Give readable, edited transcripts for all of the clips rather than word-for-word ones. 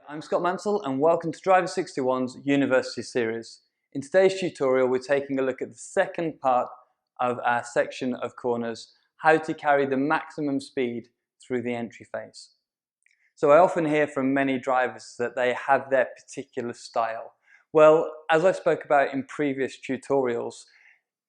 I'm Scott Mansell and welcome to Driver 61's University Series. In today's tutorial we're taking a look at the second part of our section of corners, how to carry the maximum speed through the entry phase. So I often hear from many drivers that they have their particular style. Well, as I spoke about in previous tutorials,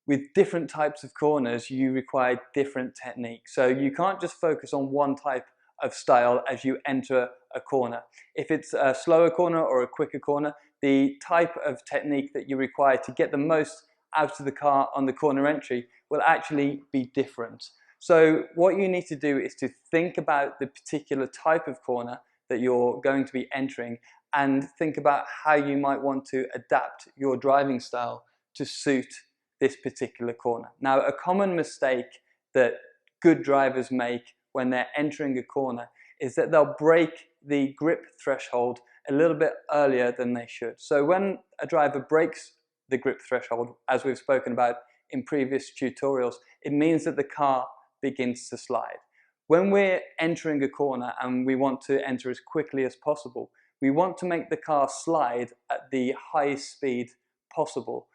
with different types of corners you require different techniques. So you can't just focus on one type of style as you enter a corner. If it's a slower corner or a quicker corner, the type of technique that you require to get the most out of the car on the corner entry will actually be different. So what you need to do is to think about the particular type of corner that you're going to be entering and think about how you might want to adapt your driving style to suit this particular corner. Now, a common mistake that good drivers make when they're entering a corner is that they'll break the grip threshold a little bit earlier than they should. So when a driver breaks the grip threshold, as we've spoken about in previous tutorials, it means that the car begins to slide. When we're entering a corner and we want to enter as quickly as possible, we want to make the car slide at the highest speed possible.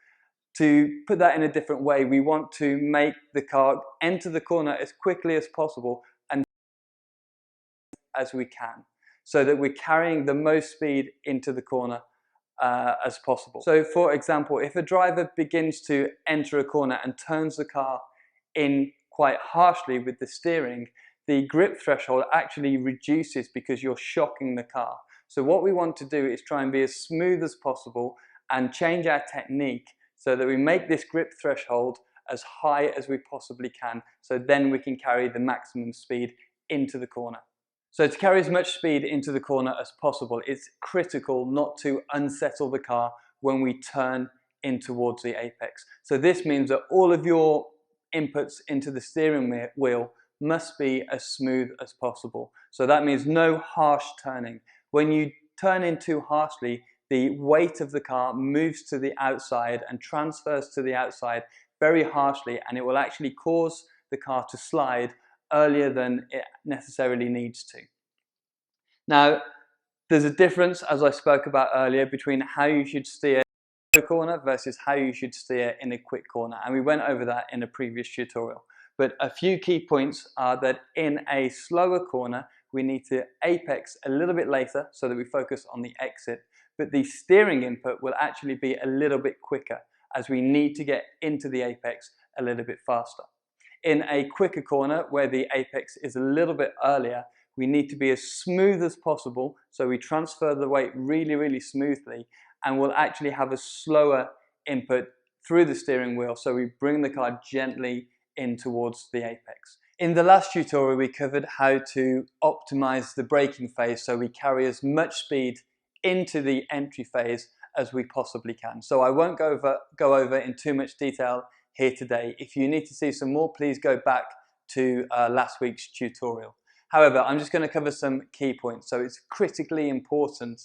To put that in a different way, we want to make the car enter the corner as quickly as possible and as we can, so that we're carrying the most speed into the corner as possible. So for example, if a driver begins to enter a corner and turns the car in quite harshly with the steering, the grip threshold actually reduces because you're shocking the car. So what we want to do is try and be as smooth as possible and change our technique so that we make this grip threshold as high as we possibly can, so then we can carry the maximum speed into the corner. So to carry as much speed into the corner as possible, it's critical not to unsettle the car when we turn in towards the apex. So this means that all of your inputs into the steering wheel must be as smooth as possible. So that means no harsh turning. When you turn in too harshly, the weight of the car moves to the outside and transfers to the outside very harshly, and it will actually cause the car to slide earlier than it necessarily needs to. Now, there's a difference, as I spoke about earlier, between how you should steer in a corner versus how you should steer in a quick corner, and we went over that in a previous tutorial. But a few key points are that in a slower corner, we need to apex a little bit later so that we focus on the exit, but the steering input will actually be a little bit quicker as we need to get into the apex a little bit faster. In a quicker corner where the apex is a little bit earlier, we need to be as smooth as possible, so we transfer the weight really smoothly, and we'll actually have a slower input through the steering wheel, so we bring the car gently in towards the apex. In the last tutorial we covered how to optimize the braking phase so we carry as much speed into the entry phase as we possibly can. So I won't go over in too much detail here today. If you need to see some more, please go back to last week's tutorial. However, I'm just going to cover some key points. So it's critically important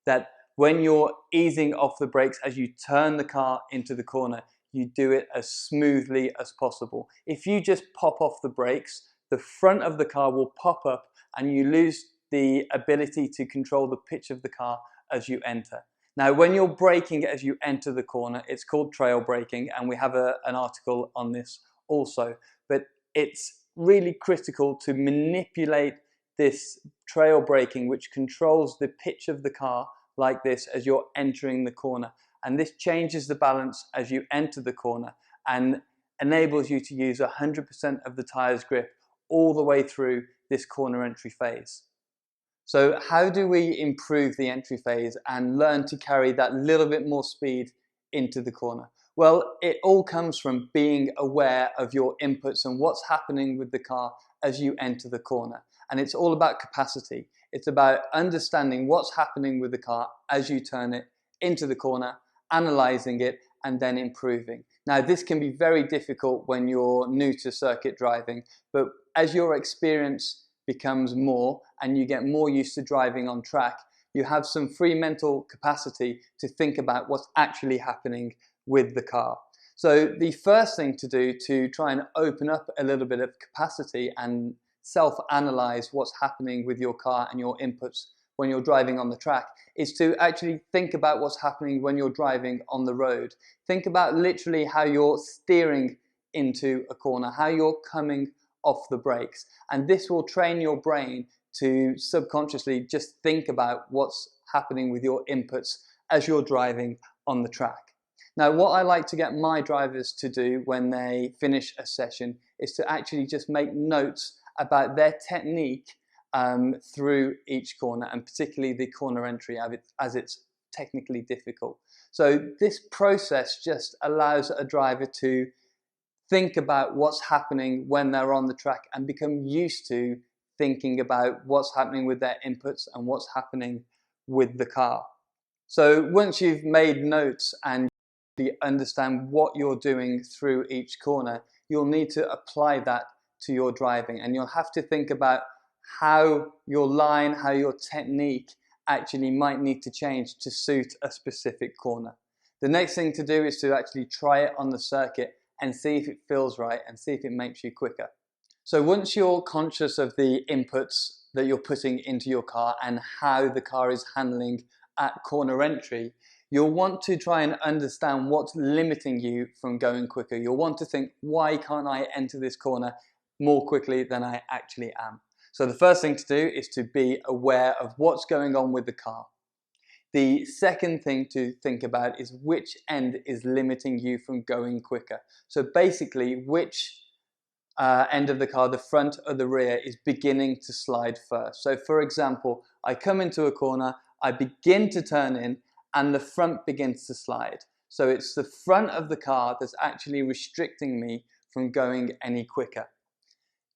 that when you're easing off the brakes as you turn the car into the corner, you do it as smoothly as possible. If you just pop off the brakes, the front of the car will pop up and you lose the ability to control the pitch of the car as you enter. Now, when you're braking as you enter the corner, it's called trail braking, and we have an article on this also. But it's really critical to manipulate this trail braking, which controls the pitch of the car like this as you're entering the corner. And this changes the balance as you enter the corner and enables you to use 100% of the tire's grip all the way through this corner entry phase. So how do we improve the entry phase and learn to carry that little bit more speed into the corner? Well, it all comes from being aware of your inputs and what's happening with the car as you enter the corner. And it's all about capacity. It's about understanding what's happening with the car as you turn it into the corner, analyzing it, and then improving. Now, this can be very difficult when you're new to circuit driving, but as your experience becomes more and you get more used to driving on track, you have some free mental capacity to think about what's actually happening with the car. So the first thing to do to try and open up a little bit of capacity and self-analyze what's happening with your car and your inputs when you're driving on the track is to actually think about what's happening when you're driving on the road. Think about literally how you're steering into a corner, how you're coming off the brakes. And this will train your brain to subconsciously just think about what's happening with your inputs as you're driving on the track. Now, what I like to get my drivers to do when they finish a session is to actually just make notes about their technique through each corner, and particularly the corner entry as it's technically difficult. So this process just allows a driver to think about what's happening when they're on the track and become used to thinking about what's happening with their inputs and what's happening with the car. So once you've made notes and you understand what you're doing through each corner, you'll need to apply that to your driving, and you'll have to think about how your line, how your technique actually might need to change to suit a specific corner. The next thing to do is to actually try it on the circuit and see if it feels right and see if it makes you quicker. So once you're conscious of the inputs that you're putting into your car and how the car is handling at corner entry, you'll want to try and understand what's limiting you from going quicker. You'll want to think, why can't I enter this corner more quickly than I actually am? So the first thing to do is to be aware of what's going on with the car. The second thing to think about is which end is limiting you from going quicker. So basically, which end of the car, the front or the rear, is beginning to slide first. So for example, I come into a corner, I begin to turn in, and the front begins to slide. So it's the front of the car that's actually restricting me from going any quicker.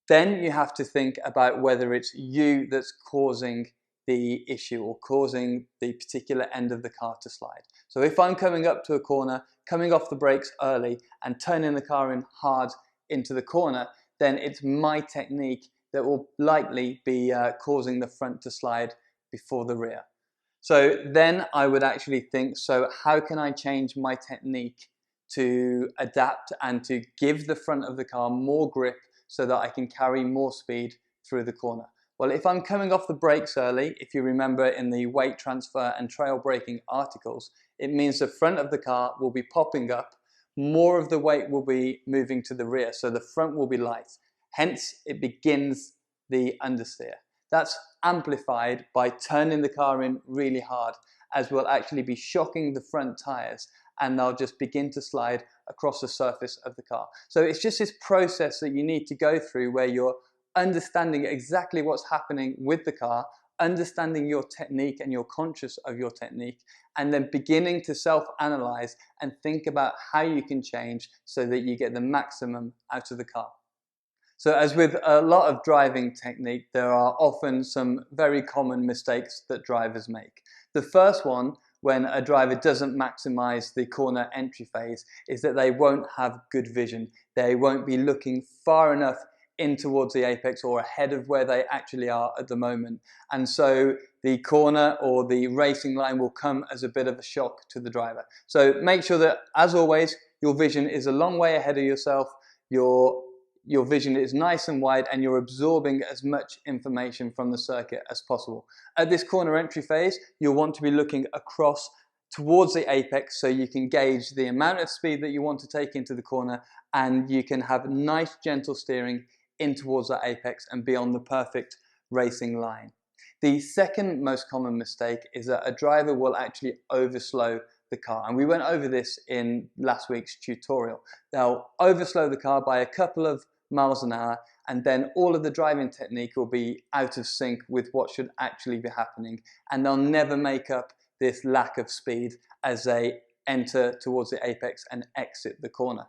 Then you have to think about whether it's you that's causing the issue or causing the particular end of the car to slide. So if I'm coming up to a corner, coming off the brakes early and turning the car in hard into the corner, then it's my technique that will likely be causing the front to slide before the rear. So then I would actually think, so how can I change my technique to adapt and to give the front of the car more grip so that I can carry more speed through the corner? Well, if I'm coming off the brakes early, if you remember in the weight transfer and trail braking articles, it means the front of the car will be popping up, more of the weight will be moving to the rear, so the front will be light. Hence, it begins the understeer. That's amplified by turning the car in really hard, as we'll actually be shocking the front tires and they'll just begin to slide across the surface of the car. So it's just this process that you need to go through where you're understanding exactly what's happening with the car, understanding your technique and you're conscious of your technique, and then beginning to self-analyze and think about how you can change so that you get the maximum out of the car. So as with a lot of driving technique, there are often some very common mistakes that drivers make. The first one, when a driver doesn't maximize the corner entry phase, is that they won't have good vision. They won't be looking far enough in towards the apex or ahead of where they actually are at the moment. And so the corner or the racing line will come as a bit of a shock to the driver. So make sure that, as always, your vision is a long way ahead of yourself. Your vision is nice and wide and you're absorbing as much information from the circuit as possible. At this corner entry phase, you'll want to be looking across towards the apex so you can gauge the amount of speed that you want to take into the corner, and you can have nice gentle steering in towards that apex and be on the perfect racing line. The second most common mistake is that a driver will actually overslow the car, and we went over this in last week's tutorial. They'll overslow the car by a couple of miles an hour, and then all of the driving technique will be out of sync with what should actually be happening, and they'll never make up this lack of speed as they enter towards the apex and exit the corner.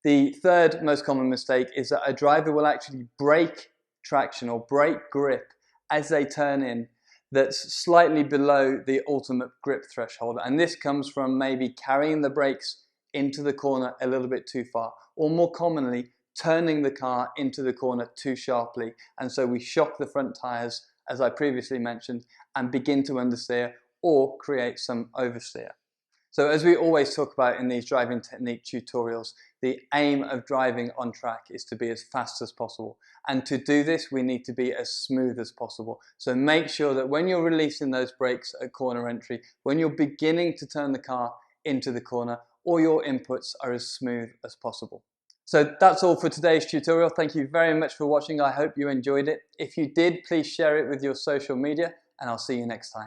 The third most common mistake is that a driver will actually break traction or break grip as they turn in that's slightly below the ultimate grip threshold, and this comes from maybe carrying the brakes into the corner a little bit too far, or more commonly turning the car into the corner too sharply, and so we shock the front tires, as I previously mentioned, and begin to understeer or create some oversteer. So as we always talk about in these driving technique tutorials, the aim of driving on track is to be as fast as possible. And to do this, we need to be as smooth as possible. So make sure that when you're releasing those brakes at corner entry, when you're beginning to turn the car into the corner, all your inputs are as smooth as possible. So that's all for today's tutorial. Thank you very much for watching. I hope you enjoyed it. If you did, please share it with your social media, and I'll see you next time.